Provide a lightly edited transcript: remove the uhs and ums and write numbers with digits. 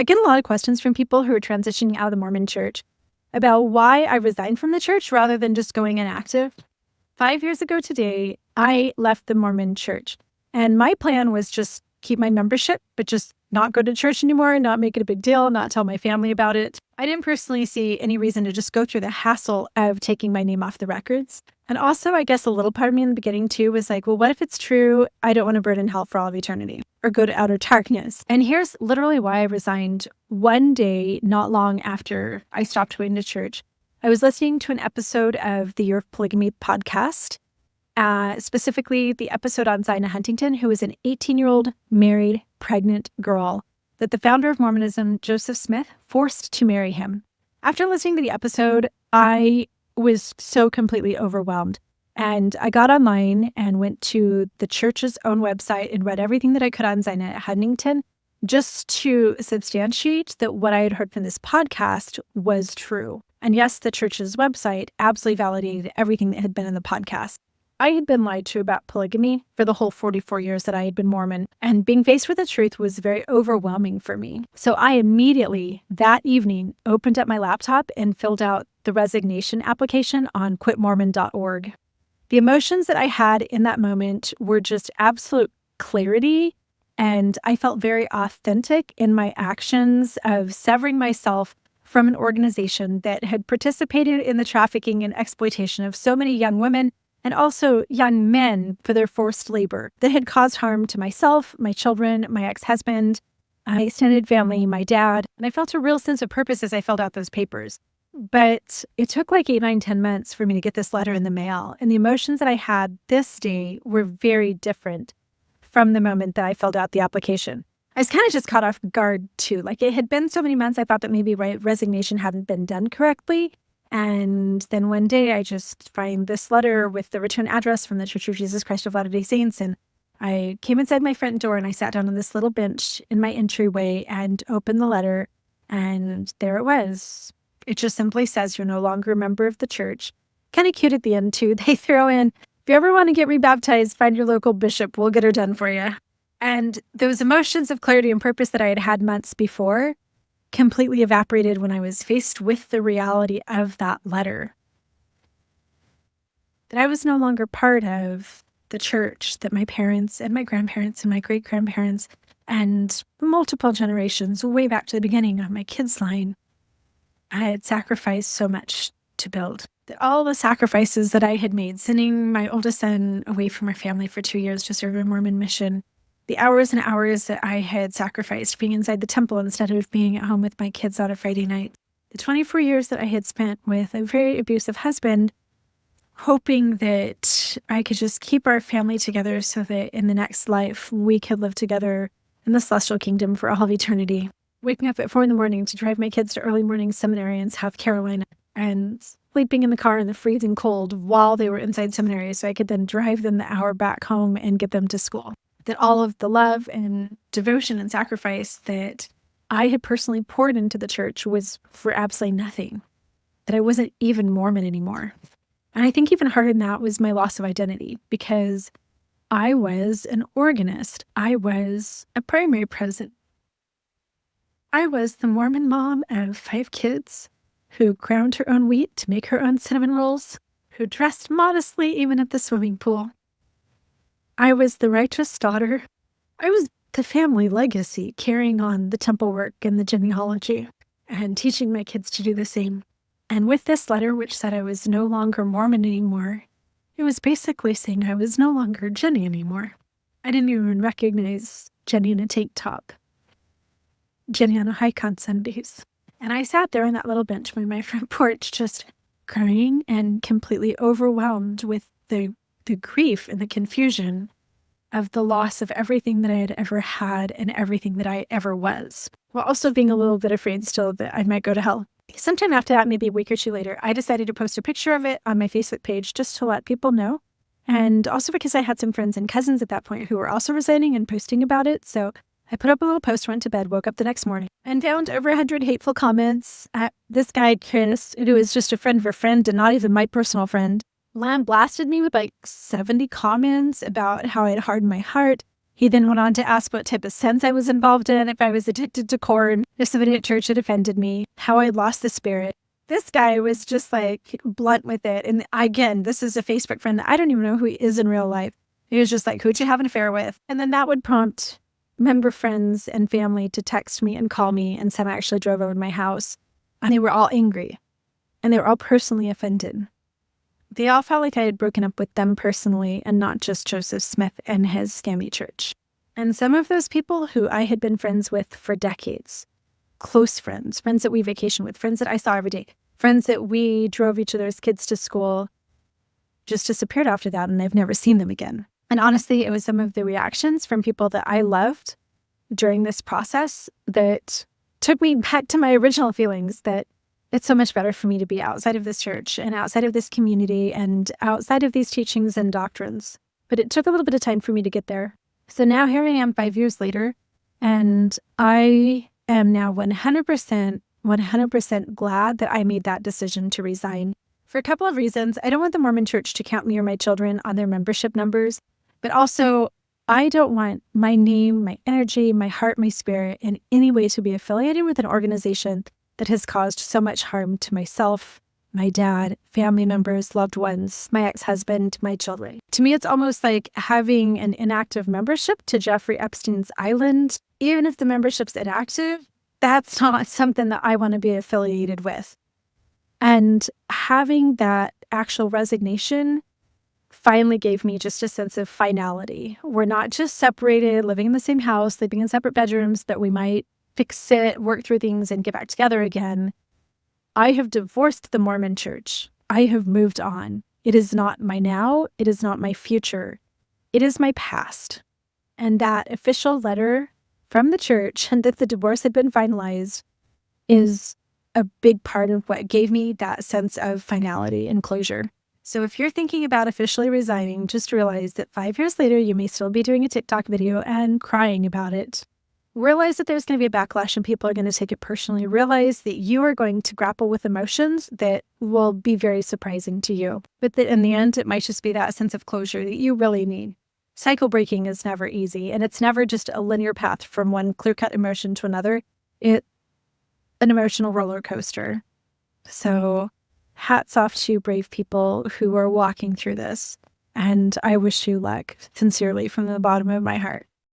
I get a lot of questions from people who are transitioning out of the Mormon church about why I resigned from the church rather than just going inactive. 5 years ago today, I left the Mormon church, and my plan was just keep my membership, but just not go to church anymore, not make it a big deal, not tell my family about it. I didn't personally see any reason to just go through the hassle of taking my name off the records. And also, I guess a little part of me in the beginning too was like, well, what if it's true? I don't want to burn in hell for all of eternity or go to outer darkness. And here's literally why I resigned. One day, not long after I stopped going to church, I was listening to an episode of the Year of Polygamy podcast, specifically the episode on Zina Huntington, who was an 18-year-old married, pregnant girl that the founder of Mormonism, Joseph Smith, forced to marry him. After listening to the episode, I was so completely overwhelmed. And I got online and went to the church's own website and read everything that I could on Zina Huntington just to substantiate that what I had heard from this podcast was true. And yes, the church's website absolutely validated everything that had been in the podcast. I had been lied to about polygamy for the whole 44 years that I had been Mormon, and being faced with the truth was very overwhelming for me. So I immediately, that evening, opened up my laptop and filled out the resignation application on quitmormon.org. The emotions that I had in that moment were just absolute clarity, and I felt very authentic in my actions of severing myself from an organization that had participated in the trafficking and exploitation of so many young women and also young men for their forced labor that had caused harm to myself, my children, my ex-husband, my extended family, my dad. And I felt a real sense of purpose as I filled out those papers. But it took like 8, 9, 10 months for me to get this letter in the mail. And the emotions that I had this day were very different from the moment that I filled out the application. I was kind of just caught off guard too. Like it had been so many months, I thought that maybe resignation hadn't been done correctly. And then one day I just find this letter with the return address from the Church of Jesus Christ of Latter-day Saints. And I came inside my front door and I sat down on this little bench in my entryway and opened the letter. And there it was. It just simply says you're no longer a member of the church. Kind of cute at the end too. They throw in, if you ever want to get rebaptized, find your local bishop. We'll get her done for you. And those emotions of clarity and purpose that I had had months before completely evaporated when I was faced with the reality of that letter. That I was no longer part of the church that my parents and my grandparents and my great-grandparents and multiple generations way back to the beginning of my kids' line, I had sacrificed so much to build. That all the sacrifices that I had made, sending my oldest son away from our family for 2 years to serve a Mormon mission, the hours and hours that I had sacrificed being inside the temple instead of being at home with my kids on a Friday night, the 24 years that I had spent with a very abusive husband, hoping that I could just keep our family together so that in the next life we could live together in the celestial kingdom for all of eternity. Waking up at 4 a.m. to drive my kids to early morning seminary in South Carolina and sleeping in the car in the freezing cold while they were inside seminary so I could then drive them the hour back home and get them to school. That all of the love and devotion and sacrifice that I had personally poured into the church was for absolutely nothing. That I wasn't even Mormon anymore. And I think even harder than that was my loss of identity because I was an organist. I was a primary president. I was the Mormon mom of 5 kids who ground her own wheat to make her own cinnamon rolls, who dressed modestly even at the swimming pool. I was the righteous daughter. I was the family legacy, carrying on the temple work and the genealogy and teaching my kids to do the same. And with this letter, which said I was no longer Mormon anymore, it was basically saying I was no longer Jenny anymore. I didn't even recognize Jenny in a tank top, Jenny on a hike on Sundays. And I sat there on that little bench by my front porch just crying and completely overwhelmed with the grief and the confusion of the loss of everything that I had ever had and everything that I ever was, while also being a little bit afraid still that I might go to hell. Sometime after that, maybe a week or 2 later, I decided to post a picture of it on my Facebook page just to let people know. And also because I had some friends and cousins at that point who were also resigning and posting about it. So I put up a little post, went to bed, woke up the next morning, and found over 100 hateful comments at this guy, Chris, who was just a friend of a friend and not even my personal friend. Lamb blasted me with like 70 comments about how I had hardened my heart, He then went on to ask what type of sins I was involved in, if I was addicted to corn, if somebody at church had offended me, how I lost the spirit. This guy was just like blunt with it. And again, this is a Facebook friend that I don't even know who he is in real life. He was just like, who'd you have an affair with? And then that would prompt member friends and family to text me and call me. And some actually drove over to my house. And they were all angry. And they were all personally offended. They all felt like I had broken up with them personally and not just Joseph Smith and his scammy church. And some of those people who I had been friends with for decades, close friends, friends that we vacationed with, friends that I saw every day, friends that we drove each other's kids to school, just disappeared after that, and I've never seen them again. And honestly, it was some of the reactions from people that I loved during this process that took me back to my original feelings that it's so much better for me to be outside of this church and outside of this community and outside of these teachings and doctrines. But it took a little bit of time for me to get there. So now here I am 5 years later, and I am now 100% glad that I made that decision to resign. For a couple of reasons. I don't want the Mormon church to count me or my children on their membership numbers, but also I don't want my name, my energy, my heart, my spirit in any way to be affiliated with an organization that has caused so much harm to myself, my dad, family members, loved ones, my ex-husband, my children. To me, it's almost like having an inactive membership to Jeffrey Epstein's island. Even if the membership's inactive, that's not something that I want to be affiliated with. And having that actual resignation finally gave me just a sense of finality. We're not just separated, living in the same house, sleeping in separate bedrooms, that we might fix it, work through things, and get back together again. I have divorced the Mormon church. I have moved on. It is not my now. It is not my future. It is my past. And that official letter from the church and that the divorce had been finalized is a big part of what gave me that sense of finality and closure. So if you're thinking about officially resigning, just realize that 5 years later, you may still be doing a TikTok video and crying about it. Realize that there's going to be a backlash and people are going to take it personally. Realize that you are going to grapple with emotions that will be very surprising to you. But that in the end, it might just be that sense of closure that you really need. Cycle breaking is never easy, and it's never just a linear path from one clear-cut emotion to another. It's an emotional roller coaster. So hats off to brave people who are walking through this. And I wish you luck, sincerely, from the bottom of my heart.